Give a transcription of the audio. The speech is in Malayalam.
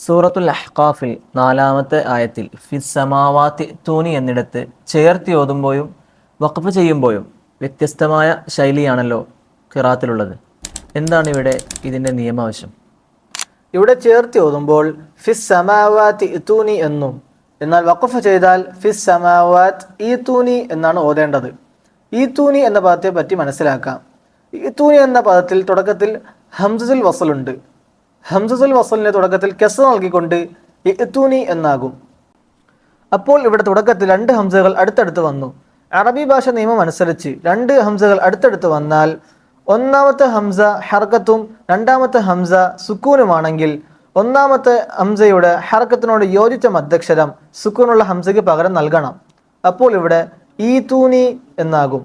സൂറത്തുൽ അഹ്ഖാഫിൽ 4-ാമത്തെ ആയത്തിൽ ഫിസ്സമാവാതി തൂനി എന്നിടത്ത് ചേർത്തി ഓതുമ്പോഴും വഖഫ് ചെയ്യുമ്പോഴും വ്യത്യസ്തമായ ശൈലിയാണല്ലോ ഖിറാത്തിലുള്ളത്. എന്താണ് ഇവിടെ ഇതിൻ്റെ നിയമാവശ്യം? ഇവിടെ ചേർത്തി ഓതുമ്പോൾ ഫിസ് സമാവാത്ത് ഇത്തൂനി എന്നും, എന്നാൽ വഖഫ് ചെയ്താൽ ഫിസ് സമാവാത്ത് ഈത്തൂനി എന്നാണ് ഓതേണ്ടത്. ഈത്തൂനി എന്ന പദത്തെ പറ്റി മനസ്സിലാക്കാം. ഈത്തൂനി എന്ന പദത്തിൽ തുടക്കത്തിൽ ഹംസത്തുൽ വസലുണ്ട്. ഹംസത്തുൽ വസലിന്റെ തുടക്കത്തിൽ കെസ്ർ നൽകിക്കൊണ്ട് ഇത്തൂനി എന്നാകും. അപ്പോൾ ഇവിടെ തുടക്കത്തിൽ രണ്ട് ഹംസകൾ അടുത്തടുത്ത് വന്നു. അറബി ഭാഷ നിയമം അനുസരിച്ച് രണ്ട് ഹംസകൾ അടുത്തടുത്ത് വന്നാൽ ഒന്നാമത്തെ ഹംസ ഹർക്കത്തും രണ്ടാമത്തെ ഹംസ സുക്കൂനുമാണെങ്കിൽ ഒന്നാമത്തെ ഹംസയുടെ ഹർക്കത്തിനോട് യോജിച്ച മദ്ദക്ഷരം സുക്കൂനുള്ള ഹംസയ്ക്ക് പകരം നൽകണം. അപ്പോൾ ഇവിടെ ഈത്തൂനി എന്നാകും.